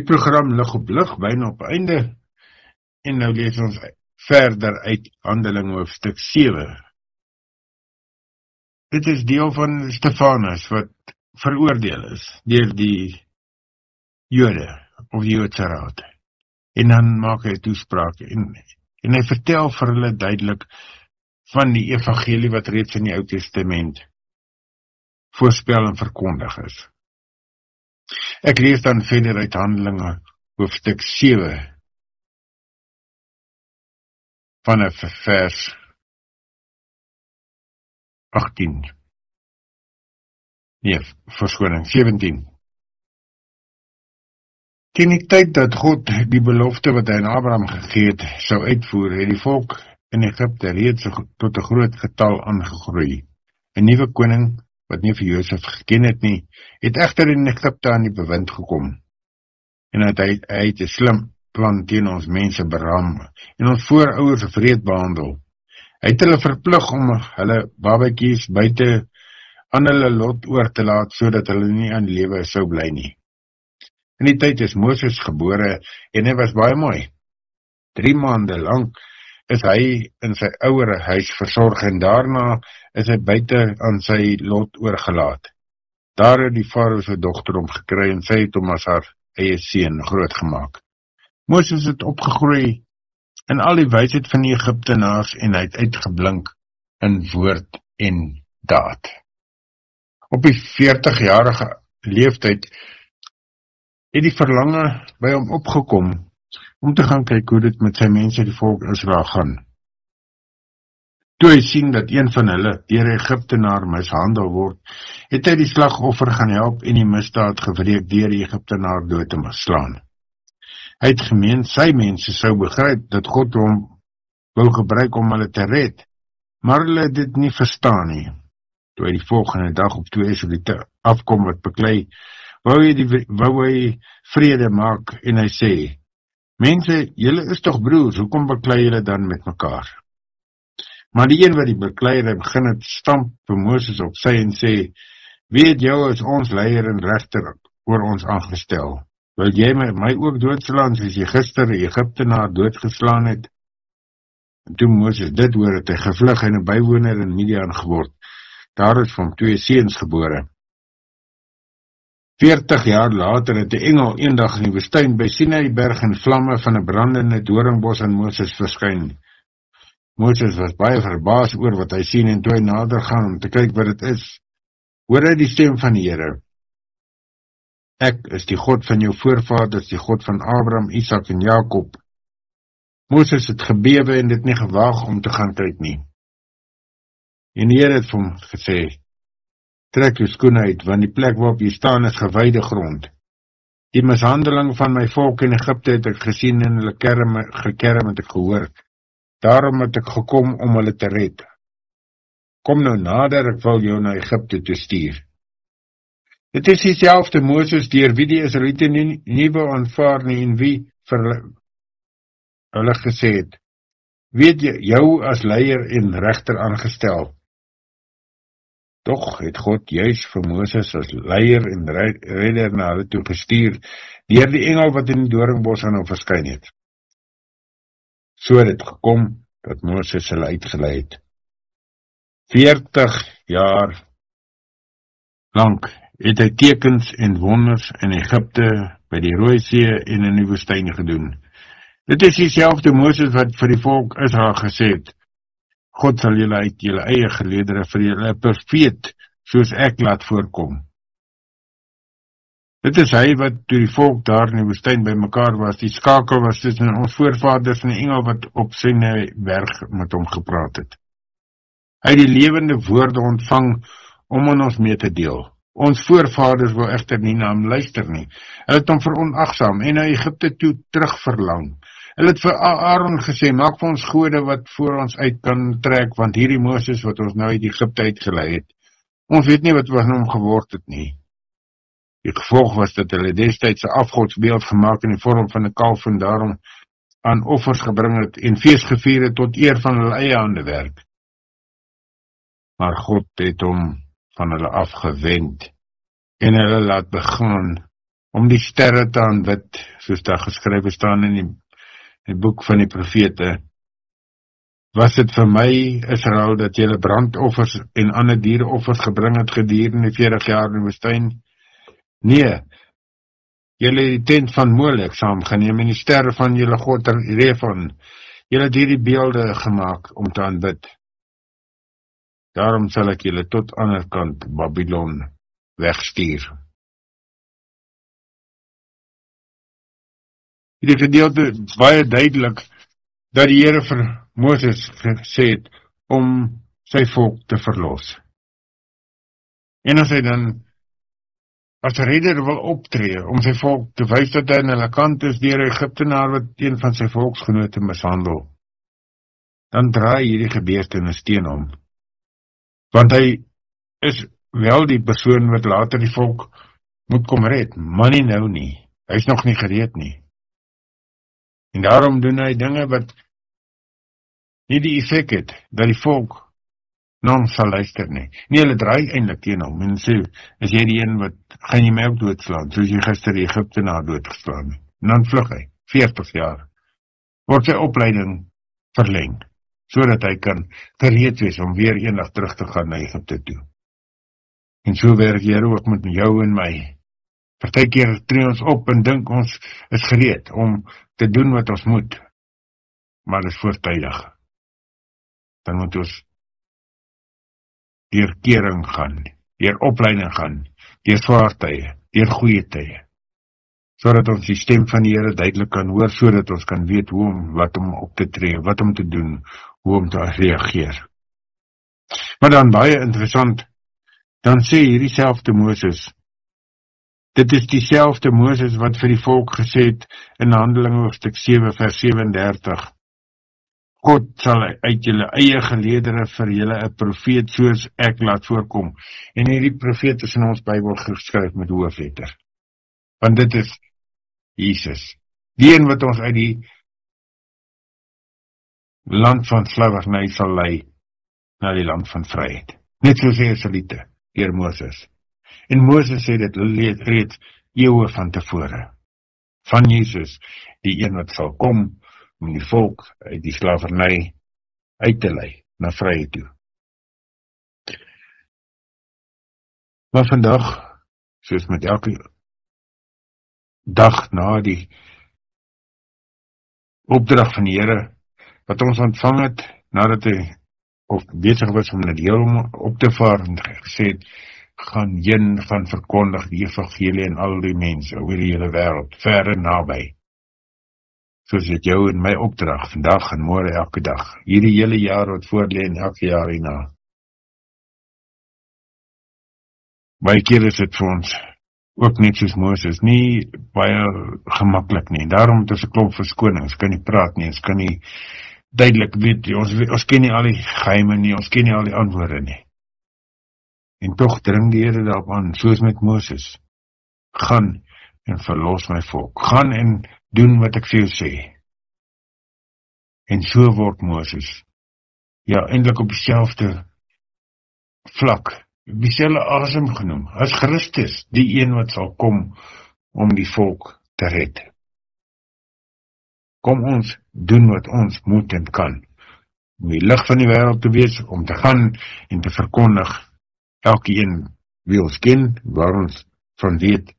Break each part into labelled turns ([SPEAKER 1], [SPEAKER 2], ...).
[SPEAKER 1] program lig op lig, byna op einde. En nou lees ons verder uit Handelinge hoofstuk 7. Dit is deel van Stefanus wat veroordeel is deur die Jode of die Joodse Raad. En dan maak hy 'n toespraak en hy vertel vir hulle duidelik van die evangelie wat reeds in die Ou Testament voorspel en verkondig is. Ek lees dan verder uit Handelinge hoofstuk 7 vanaf vers 18. Nee, verskoning, 17. Teen die tyd dat God die belofte wat hy aan Abraham gegee het, sou uitvoer, het die volk in Egipte reeds tot 'n groot getal aangegroei. 'n Nuwe koning, wat nie vir Josef geken het nie, het egter in Egipte aan die bewind gekom. En hy het 'n slim plan teen ons mense beraam en ons voorouers wreed behandel. Hy het hulle verplig om hulle babatjies buite aan hulle lot oor te laat, sodat hulle nie aan lewe sou bly nie. In die tyd is Moses gebore en hy was baie mooi. 3 maande lank is hy in sy ouer huis versorg en daarna is hy buite aan sy lot oorgelaat. Daar het die farao se dogter hom gekry en sy het hom as haar eie seun grootgemaak. Moses het opgegroei in al die wysheid van die Egiptenaars en hy het uitgeblink in woord en daad. Op die 40-jarige leeftyd het die verlange by hom opgekom om te gaan kyk hoe dit met sy mense die volk Israel gaan. Toe hy sien dat een van hulle deur 'n Egiptenaar mishandel word, het hy die slagoffer gaan help en die misdaad gewreek deur die Egiptenaar dood te slaan. Hy het gemeen sy mense sou begryp dat God hom wou gebruik om hulle te red, maar hulle het dit nie verstaan nie. Toe hy die volgende dag op 2 Israeliete afkom wat beklei, wou hy vrede maak en hy sê: "Mense, julle is tog broers, hoekom beklei julle dan met mekaar?" Maar die een wat die bekleier begin het stamp vir Moses op sy en sê: "Wie het jou as ons leier en regter oor ons aangestel? Wil jy my ook doodslaan soos jy gister 'n Egiptenaar doodgeslaan het?" En toe Moses dit hoor, het hy gevlug en 'n bywoner in Midian geword. Daar is van 2 seuns gebore. 40 jaar later het 'n engel eendag in die woestyn by Sinaiberg in vlamme van 'n brandende doringbos aan Moses verskyn. Moses was baie verbaas oor wat hy sien en toe hy nader gaan om te kyk wat dit is, hoor hy die stem van die Here: "Ek is die God van jou voorvaders, die God van Abraham, Isak en Jakob." Moses het gebewe en dit nie gewaag om te gaan kyk nie. En die Here het vir hom gesê: "Trek jou skoene uit, want die plek waarop jy staan is gewyde grond. Die mishandeling van my volk in Egipte het ek gesien en hulle gekerm het ek gehoor. Daarom het ek gekom om hulle te red. Kom nou nader, ek wil jou na Egipte toe stuur." Dit is dieselfde Moses deur wie die Israeliete nie wou aanvaar nie en wie vir hulle gesê het: "Weet jy, jou as leier en regter aangestel." Tog het God juis vir Moses as leier en redder na hulle toe gestuur deur die engel wat in die doringbos aan hom verskyn het. So het dit gekom dat Moses hulle uitgelei het. 40 jaar lank het hy tekens en wonders in Egipte, by die Rooi See en in die woestyn gedoen. Dit is dieselfde Moses wat vir die volk Israel gesê het: "God sal julle uit julle eie geleedere vir julle 'n profeet soos ek laat voorkom." Dit is hy wat toe die volk daar in die woestyn by mekaar was, die skakel was tussen ons voorvaders en die engel wat op sy berg met hom gepraat het. Hy het die lewende woorde ontvang om aan ons mee te deel. Ons voorvaders wou egter nie na hom luister nie. Hulle het hom veronagsaam en na Egipte toe terugverlang. Hulle het vir Aaron gesê: "Maak vir ons gode wat voor ons uit kan trek, want hierdie Moses wat ons nou uit Egipte uitgelei het, ons weet nie wat van hom geword het nie." Die gevolg was dat hulle destyds 'n afgodsbeeld gemaak in die vorm van 'n kalf en daarom aan offers gebring het en fees gevier het tot eer van hulle eie handewerk. Maar God het hom van hulle afgewend en hulle laat begaan om die sterre te aanbid, soos daar geskrywe staan in die boek van die profete. Was dit vir my, Israel, dat julle brandoffers en ander diereoffers gebring het gedurende 40 jaar in die woestyn? Nee, julle het die tent van Molek saamgeneem en die sterre van julle god Refan. Julle het hierdie beelde gemaak om te aanbid. Daarom sal ek julle tot ander kant Babylon wegstuur. Hierdie gedeelte is baie duidelik dat die Here vir Moses gesê het om sy volk te verlos. En as hy dan as redder wil optree om sy volk te wys dat hy aan hulle kant is deur 'n Egiptenaar wat een van sy volksgenote mishandel, dan draai hierdie gebeurtenis teen hom. Want hy is wel die persoon wat later die volk moet kom red, maar nie nou nie. Hy is nog nie gereed nie. En daarom doen hy dinge wat nie die effek het, dat die volk na hom sal luister nie. Nee, hulle draai eintlik teen hom en sê, is jy die een wat gaan jy my ook doodslaan, soos jy gister die Egiptenaar doodgeslaan het. En dan vlug hy, 40 jaar, word sy opleiding verleng, sodat hy kan gereed wees om weer eendag terug te gaan na Egipte toe. En so werk Here ook met jou en my. Partykeer tree ons op en dink ons is gereed om te doen wat ons moet, maar dit is voortydig. Dan moet ons deur kering gaan, deur opleiding gaan, deur swaar tye, deur goeie tye, sodat ons die stem van die Here duidelik kan hoor, sodat ons kan weet hoe om, wat om op te tree, wat om te doen, hoe om te reageer. Maar dan baie interessant, dan sê hierdie selfde Moses, dit is dieselfde Moses wat vir die volk gesê het in Handelinge hoofstuk 7 vers 37, God sal uit julle eie geleedere vir julle 'n profeet soos ek laat voorkom. En hierdie profeet is in ons Bybel geskryf met hoofletter. Want dit is Jesus. Die een wat ons uit die land van slawerny sal lei na die land van vryheid. Net soos die Israeliete, deur Moses. En Moses sê dit reeds eeue van tevore. Van Jesus, die een wat sal kom om die volk uit die slawerny uit te lei, na vryheid toe. Maar vandag, soos met elke dag na die opdrag van die Here, wat ons ontvang het, nadat hy of besig was om na die hemel op te vaar en gesê het, gaan heen, gaan verkondig die evangelie en al die mense oor die hele wêreld, ver en naby. Soos dit jou en my opdrag, vandag en môre elke dag, hierdie hele jaar wat voorlê en elke jaar hierna. Baie keer is dit vir ons, ook net soos Moses, nie baie gemaklik nie. Daarom het ons 'n klomp verskonings, ons kan nie praat nie, ons kan nie duidelik weet, ons ken nie al die geheime nie, ons ken nie al die antwoorde nie. En tog dring die Here daarop aan, soos met Moses, gaan en verlos my volk, gaan en doen wat ek vir jou sê. En so word Moses, ja, eintlik op dieselfde vlak, dieselfde asem genoem, as Christus, die een wat sal kom om die volk te red. Kom ons doen wat ons moet en kan, om die lig van die wêreld te wees, om te gaan en te verkondig, elkeen wie ons ken, waar ons van weet,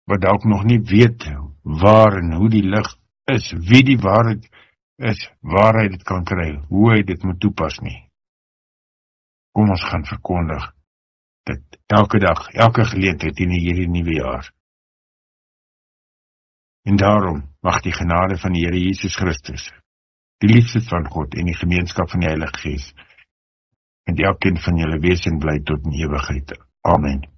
[SPEAKER 1] wat dalk nog nie weet waar en hoe die lig is, wie die waarheid is, waar hy dit kan kry, hoe hy dit moet toepas nie. Kom ons gaan verkondig dit elke dag, elke geleentheid in hierdie nuwe jaar. En daarom mag die genade van die Here Jesus Christus, die liefde van God en die gemeenskap van die Heilige Gees, en elkeen van julle wees en bly tot in ewigheid. Amen.